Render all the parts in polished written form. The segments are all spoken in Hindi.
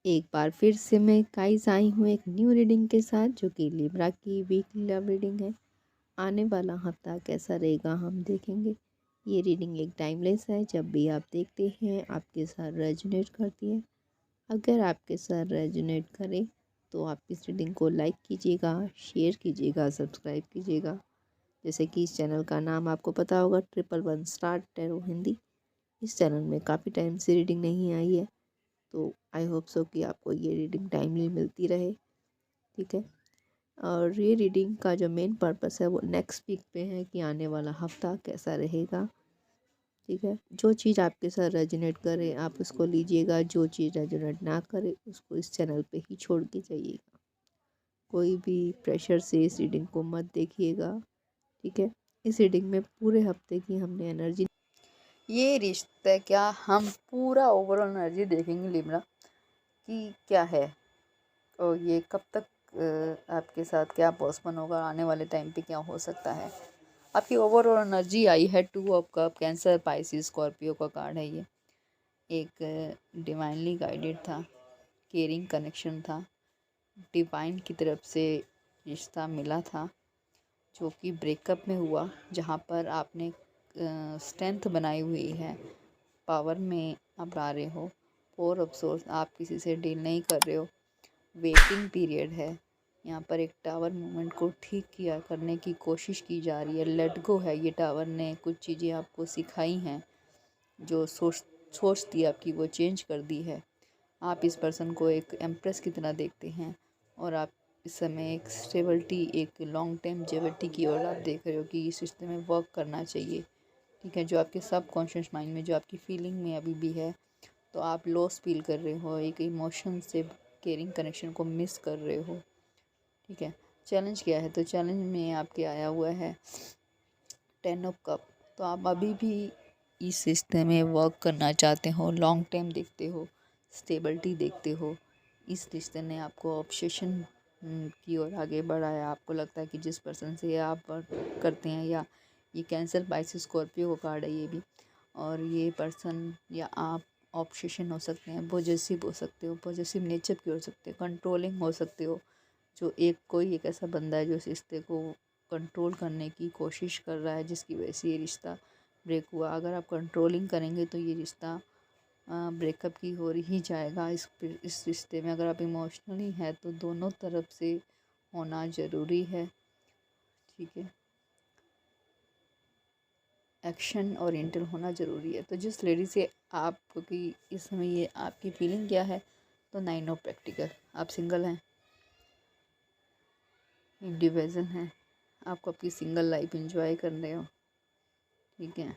एक बार फिर से मैं गाइस आई हूँ एक न्यू रीडिंग के साथ, जो कि लिब्रा की वीकली लव रीडिंग है। आने वाला हफ्ता कैसा रहेगा हम देखेंगे। ये रीडिंग एक टाइमलेस है, जब भी आप देखते हैं आपके साथ रेजोनेट करती है। अगर आपके साथ रेजोनेट करे तो आप इस रीडिंग को लाइक कीजिएगा, शेयर कीजिएगा, सब्सक्राइब कीजिएगा। जैसे कि इस चैनल का नाम आपको पता होगा, 111 स्टार टैरो हिंदी। इस चैनल में काफ़ी टाइम से रीडिंग नहीं आई है, तो आई होप सो कि आपको ये रीडिंग टाइमली मिलती रहे। ठीक है। और ये रीडिंग का जो मेन पर्पस है वो नेक्स्ट वीक पे है कि आने वाला हफ्ता कैसा रहेगा। ठीक है। जो चीज़ आपके साथ रेजोनेट करे आप उसको लीजिएगा, जो चीज़ रेजोनेट ना करे उसको इस चैनल पे ही छोड़ के जाइएगा। कोई भी प्रेशर से इस रीडिंग को मत देखिएगा। ठीक है। इस रीडिंग में पूरे हफ्ते की हमने एनर्जी, ये रिश्ता क्या, हम पूरा ओवरऑल एनर्जी देखेंगे लिब्रा कि क्या है और ये कब तक आपके साथ क्या पोस्टपोन होगा, आने वाले टाइम पे क्या हो सकता है। आपकी ओवरऑल एनर्जी आई है 2 of cup, cancer, Pisces, Scorpio का कार्ड है। ये एक डिवाइनली गाइडेड था, केयरिंग कनेक्शन था, डिवाइन की तरफ से रिश्ता मिला था जो कि ब्रेकअप में हुआ, जहाँ पर आपने स्ट्रेंथ बनाई हुई है, पावर में आप आ रहे हो, फोर ऑफ सोर्स, आप किसी से डील नहीं कर रहे हो, वेटिंग पीरियड है। यहाँ पर एक टावर मूवमेंट को ठीक किया करने की कोशिश की जा रही है, लेट गो है। ये टावर ने कुछ चीज़ें आपको सिखाई हैं, जो सोच थी आपकी वो चेंज कर दी है। आप इस पर्सन को एक एम्प्रेस की तरह देखते हैं और आप इस समय एक स्टेबिलिटी, एक लॉन्ग टर्म जेबिलिटी की ओर आप देख रहे हो कि इस रिश्ते में वर्क करना चाहिए। ठीक है। जो आपके सब कॉन्शियस माइंड में, जो आपकी फीलिंग में अभी भी है, तो आप लॉस फील कर रहे हो, एक इमोशन से केयरिंग कनेक्शन को मिस कर रहे हो। ठीक है। चैलेंज क्या है, तो चैलेंज में आपके आया हुआ है 10 ऑफ कप। तो आप अभी भी इस रिश्ते में वर्क करना चाहते हो, लॉन्ग टाइम देखते हो, स्टेबिलिटी देखते हो। इस रिश्ते ने आपको ऑब्सेशन की ओर आगे बढ़ाया। आपको लगता है कि जिस पर्सन से आप वर्क करते हैं, या ये कैंसर, पाइसिस, स्कॉर्पियो का कार्ड है ये भी, और ये पर्सन या आप ऑब्सेशन हो सकते हैं, पॉजेसिव हो सकते हो, पॉजेसिव नेचर की हो सकते हो, कंट्रोलिंग हो सकते हो। जो कोई एक ऐसा बंदा है जो इस रिश्ते को कंट्रोल करने की कोशिश कर रहा है, जिसकी वजह से ये रिश्ता ब्रेक हुआ। अगर आप कंट्रोलिंग करेंगे तो ये रिश्ता ब्रेकअप की हो ही जाएगा। इस रिश्ते में अगर आप इमोशनली हैं तो दोनों तरफ से होना ज़रूरी है। ठीक है। एक्शन और इंटेल होना ज़रूरी है। तो जिस लेडी से आपको कि इस समय ये आपकी फीलिंग क्या है, तो 9 ऑफ प्रैक्टिकल, आप सिंगल हैं, डिवीज़न है, आपको आपकी सिंगल लाइफ एंजॉय कर रहे हो। ठीक है।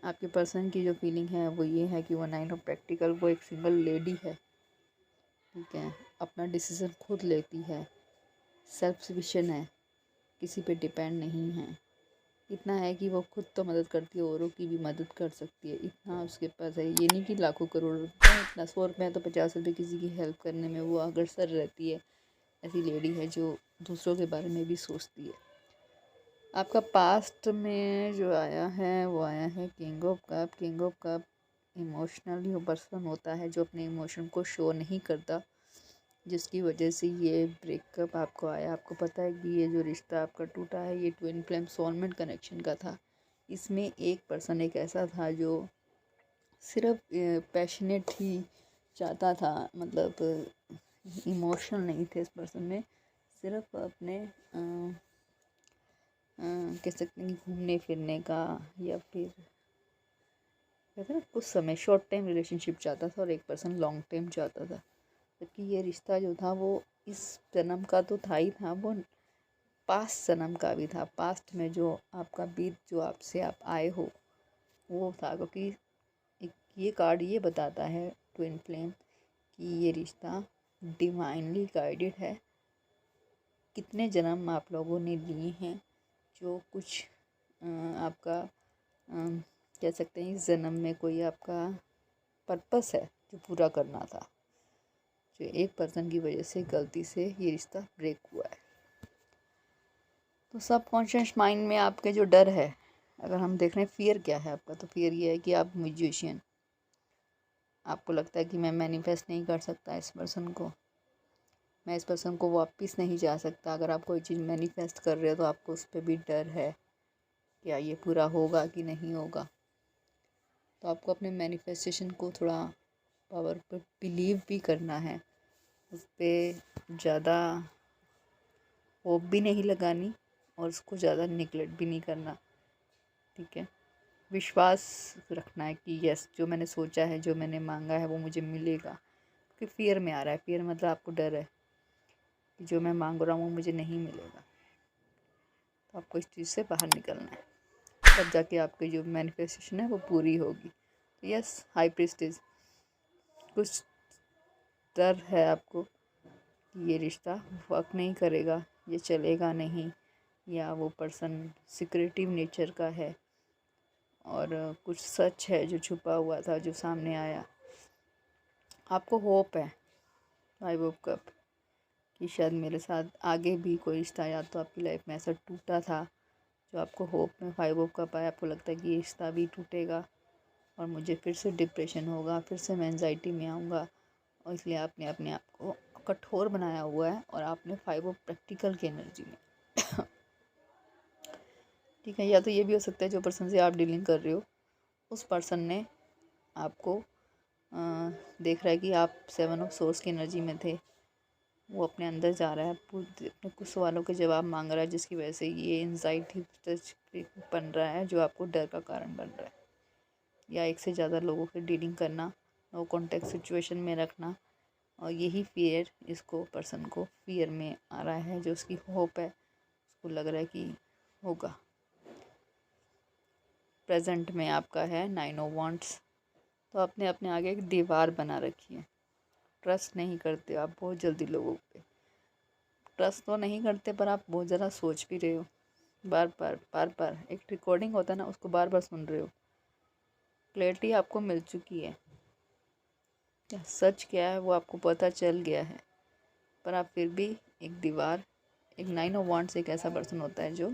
आपके पर्सन की जो फीलिंग है वो ये है कि वो 9 ऑफ प्रैक्टिकल, वो एक सिंगल लेडी है। ठीक है। अपना डिसीज़न खुद लेती है, सेल्फ सफिशिएंट है, किसी पे डिपेंड नहीं है। इतना है कि वो खुद तो मदद करती है, औरों की भी मदद कर सकती है, इतना उसके पास है। ये नहीं कि लाखों करोड़ रुपये, इतना 100 रुपये है तो 50 रुपये किसी की हेल्प करने में वो अग्रसर रहती है। ऐसी लेडी है जो दूसरों के बारे में भी सोचती है। आपका पास्ट में जो आया है वो आया है king of cup. King of cup emotionally person होता है जो अपने इमोशन को शो नहीं करता, जिसकी वजह से ये ब्रेकअप आपको आया। आपको पता है कि ये जो रिश्ता आपका टूटा है ये ट्विन फ्लेम सोलमेंट कनेक्शन का था। इसमें एक पर्सन एक ऐसा था जो सिर्फ पैशनेट ही चाहता था, मतलब इमोशनल नहीं थे इस पर्सन में, सिर्फ अपने कह सकते हैं कि घूमने फिरने का, या फिर कहते हैं ना कुछ समय शॉर्ट टाइम रिलेशनशिप चाहता था, और एक पर्सन लॉन्ग टाइम चाहता था। जबकि ये रिश्ता जो था वो इस जन्म का तो था ही था, वो पास्ट जन्म का भी था। पास्ट में जो आपका बीत, जो आपसे आप आए हो वो था। क्योंकि एक ये कार्ड ये बताता है ट्विन फ्लेम कि ये रिश्ता डिवाइनली गाइडेड है। कितने जन्म आप लोगों ने लिए हैं, जो कुछ आपका कह सकते हैं इस जन्म में कोई आपका पर्पस है जो पूरा करना था, जो एक पर्सन की वजह से गलती से ये रिश्ता ब्रेक हुआ है। तो सब कॉन्शियस माइंड में आपके जो डर है, अगर हम देख रहे हैं फियर क्या है आपका, तो फियर ये है कि आप म्यूजिशियन, आपको लगता है कि मैं मैनिफेस्ट नहीं कर सकता इस पर्सन को, मैं इस पर्सन को वापस नहीं जा सकता। अगर आप कोई चीज़ मैनिफेस्ट कर रहे हो तो आपको उस पर भी डर है, क्या ये पूरा होगा कि नहीं होगा। तो आपको अपने मैनिफेस्टेशन को थोड़ा पावर पर बिलीव भी करना है, उस पर ज़्यादा होप भी नहीं लगानी और उसको ज़्यादा निगलेक्ट भी नहीं करना, ठीक है। विश्वास रखना है कि यस, जो मैंने सोचा है, जो मैंने मांगा है वो मुझे मिलेगा। क्योंकि फियर में आ रहा है, फियर मतलब आपको डर है कि जो मैं मांग रहा हूँ वो मुझे नहीं मिलेगा। तो आपको इस चीज़ से बाहर निकलना है, तब जाके आपकी जो मैनिफेस्टेशन है वो पूरी होगी। तो यस, हाई प्रीस्टेज, कुछ डर है आपको कि ये रिश्ता वर्क नहीं करेगा, ये चलेगा नहीं, या वो पर्सन सिक्रेटिव नेचर का है और कुछ सच है जो छुपा हुआ था जो सामने आया। आपको होप है 5 ऑफ कप कि शायद मेरे साथ आगे भी कोई रिश्ता, या तो आपकी लाइफ में ऐसा टूटा था जो आपको होप में 5 ऑफ कप आया, आपको लगता है कि ये रिश्ता भी टूटेगा और मुझे फिर से डिप्रेशन होगा, फिर से मैं एंजाइटी में आऊँगा, और इसलिए आपने अपने आप को कठोर बनाया हुआ है और आपने 5 ऑफ प्रैक्टिकल की एनर्जी में ठीक है। या तो ये भी हो सकता है जो पर्सन से आप डीलिंग कर रहे हो उस पर्सन ने आपको देख रहा है कि आप 7 ऑफ सोर्स की एनर्जी में थे, वो अपने अंदर जा रहा है, अपने कुछ सवालों के जवाब मांग रहा है, जिसकी वजह से ये एंजाइटी बन रहा है जो आपको डर का कारण बन रहा है। या एक से ज़्यादा लोगों से डीलिंग करना, नो कॉन्टेक्ट सिचुएशन में रखना, और यही फियर इसको पर्सन को फियर में आ रहा है। जो उसकी होप है, उसको लग रहा है कि होगा। प्रेजेंट में आपका है 9 ऑफ वांड्स। तो आपने अपने आगे एक दीवार बना रखी है, ट्रस्ट नहीं करते आप बहुत जल्दी लोगों पे। ट्रस्ट तो नहीं करते पर आप बहुत ज़्यादा सोच भी रहे हो, बार बार एक रिकॉर्डिंग होता है ना, उसको बार बार सुन रहे हो। क्लैरिटी आपको मिल चुकी है, सच क्या है वो आपको पता चल गया है, पर आप फिर भी एक दीवार, एक 9 ऑफ वांड्स एक ऐसा पर्सन होता है जो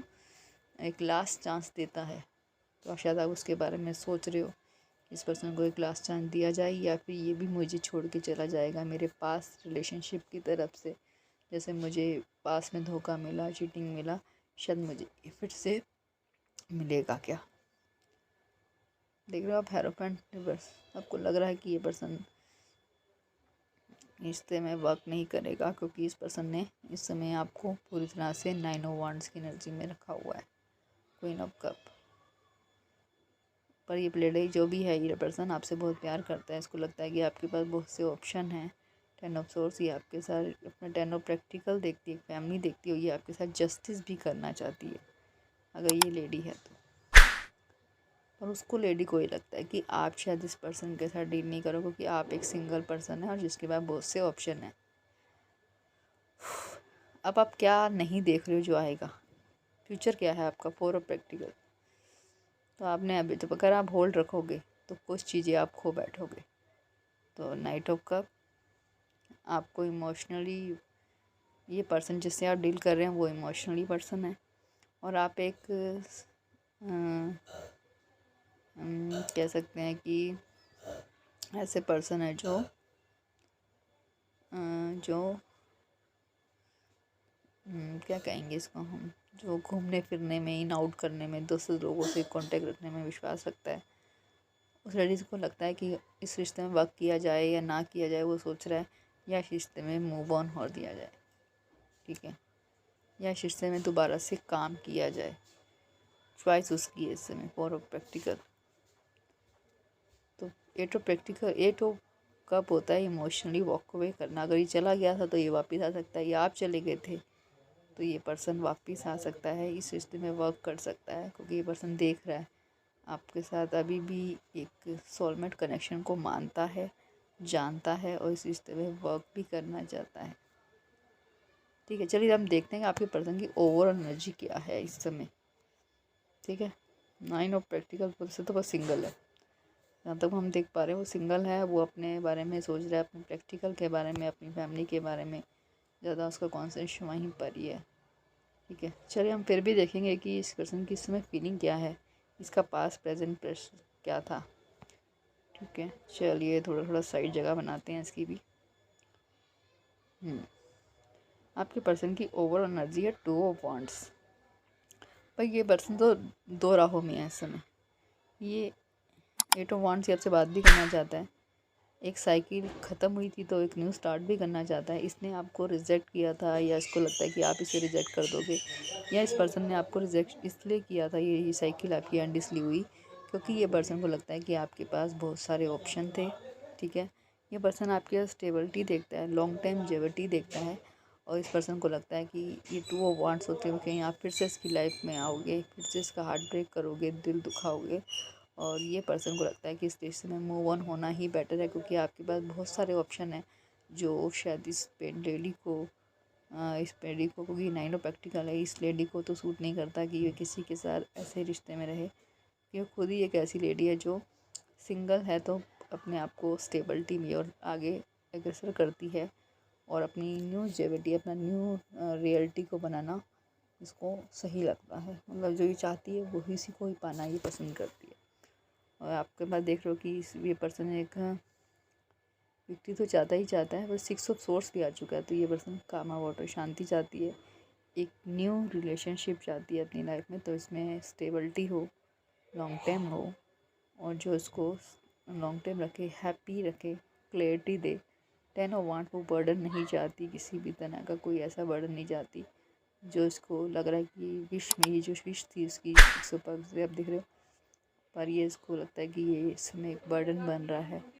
एक लास्ट चांस देता है। तो शायद आप उसके बारे में सोच रहे हो, इस पर्सन को एक लास्ट चांस दिया जाए या फिर ये भी मुझे छोड़ के चला जाएगा मेरे पास रिलेशनशिप की तरफ से। जैसे मुझे पास में धोखा मिला, चीटिंग मिला, शायद मुझे फिर से मिलेगा क्या। देख रहे हो आप हेरोफेंट रिवर्स। आपको लग रहा है कि ये पर्सन रिश्ते में वर्क नहीं करेगा क्योंकि इस पर्सन ने इस समय आपको पूरी तरह से 9 ऑफ वांड्स की एनर्जी में रखा हुआ है, क्वीन ऑफ कप। पर ये प्लेडे जो भी है, ये पर्सन आपसे बहुत प्यार करता है, इसको लगता है कि आपके पास बहुत से ऑप्शन हैं। 10 ऑफ सोर्स, ये आपके साथ अपना 10 ऑफ प्रैक्टिकल देखती है, फैमिली देखती है, ये आपके साथ जस्टिस भी करना चाहती है अगर ये लेडी है तो। पर उसको लेडी को ये लगता है कि आप शायद इस पर्सन के साथ डील नहीं करो क्योंकि आप एक सिंगल पर्सन है और जिसके पास बहुत से ऑप्शन हैं। अब आप क्या नहीं देख रहे हो जो आएगा, फ्यूचर क्या है आपका, 4 ऑफ प्रैक्टिकल। तो आपने अभी तो अगर आप होल्ड रखोगे तो कुछ चीज़ें आप खो बैठोगे। तो नाइट ऑफ कप, आपको इमोशनली, ये पर्सन जिससे आप डील कर रहे हैं वो इमोशनली पर्सन है और आप एक कह सकते हैं कि ऐसे पर्सन है जो क्या कहेंगे इसको हम, जो घूमने फिरने में, इन आउट करने में, दूसरे लोगों से कांटेक्ट रखने में विश्वास रखता है। उस लेडीज़ को लगता है कि इस रिश्ते में वर्क किया जाए या ना किया जाए, वो सोच रहा है, या इस रिश्ते में मूव ऑन हो दिया जाए, ठीक है, या इस रिश्ते में दोबारा से काम किया जाए। चॉइस उसकी है इस समय, 4 ऑफ प्रैक्टिकल। तो 8 ऑफ प्रैक्टिकल, 8 ऑफ कब होता है इमोशनली वॉक अवे करना। अगर ये चला गया था तो ये वापस आ सकता है, या आप चले गए थे तो ये पर्सन वापस आ सकता है, इस रिश्ते में वर्क कर सकता है क्योंकि ये पर्सन देख रहा है आपके साथ अभी भी एक सोलमेट कनेक्शन को मानता है, जानता है और इस रिश्ते में वर्क भी करना चाहता है, ठीक है। चलिए हम देखते हैं कि आपके पर्सन की ओवरऑल एनर्जी क्या है इस समय, ठीक है। 9 ऑफ प्रैक्टिकल से तो बस सिंगल है, जहाँ तक हम देख पा रहे हैं वो सिंगल है। वो अपने बारे में सोच रहा है, अपने प्रैक्टिकल के बारे में, अपनी फैमिली के बारे में, ज़्यादा उसका कॉन्सेंट्रेशन वहीं पर ही है, ठीक है। चलिए हम फिर भी देखेंगे कि इस पर्सन की इस समय फीलिंग क्या है, इसका पास प्रेजेंट क्या था, ठीक है, चलिए थोड़ा थोड़ा साइड जगह बनाते हैं इसकी भी। आपके पर्सन की ओवरऑल एनर्जी है 2 ऑफ वांड्स। पर ये पर्सन तो दो राहों में है इस समय। ये 8 ऑफ वांड्स आपसे बात भी करना चाहता है, एक साइकिल ख़त्म हुई थी तो एक न्यू स्टार्ट भी करना चाहता है। इसने आपको रिजेक्ट किया था या इसको लगता है कि आप इसे रिजेक्ट कर दोगे, या इस पर्सन ने आपको रिजेक्ट इसलिए किया था, ये साइकिल आपकी अनडिसली हुई क्योंकि ये पर्सन को लगता है कि आपके पास बहुत सारे ऑप्शन थे। ठीक है, ये पर्सन आपकी स्टेबिलिटी देखता है, लॉन्ग टाइम जेविटी देखता है, और इस पर्सन को लगता है कि ये 2 ऑफ वांड्स होते हुए कहीं आप फिर से इसकी लाइफ में आओगे, फिर से इसका हार्ट ब्रेक करोगे, दिल दुखाओगे, और ये पर्सन को लगता है कि इस रिश्ते में मूव ऑन होना ही बेटर है क्योंकि आपके पास बहुत सारे ऑप्शन हैं जो शायद इस लेडी को क्योंकि 9 ऑफ पेंटिकल है, इस लेडी को तो सूट नहीं करता कि ये किसी के साथ ऐसे रिश्ते में रहे। ये खुद ही एक ऐसी लेडी है जो सिंगल है तो अपने आप को स्टेबिलिटी में और आगे अग्रसर करती है, और अपनी न्यू जेविटी, अपना न्यू रियलिटी को बनाना इसको सही लगता है। मतलब जो ये चाहती है वही इसी को ही पाना ये पसंद करती है। और आपके पास देख रहे हो कि ये पर्सन एक व्यक्ति तो चाहता ही चाहता है, बस 6 ऑफ सोर्स भी आ चुका है, तो ये पर्सन कामा वाटर शांति चाहती है, एक न्यू रिलेशनशिप चाहती है अपनी लाइफ में। तो इसमें स्टेबिलिटी हो, लॉन्ग टाइम हो, और जो इसको लॉन्ग टाइम रखे, हैप्पी रखे, क्लैरिटी दे। 10 ऑफ वांड वो बर्डन नहीं चाहती, किसी भी तरह का कोई ऐसा बर्डन नहीं चाहती जो इसको लग रहा है कि विश में ये जो विश थी उसकी 100% आप देख रहे हो, पर ये इसको लगता है कि ये इसमें एक बर्डन बन रहा है।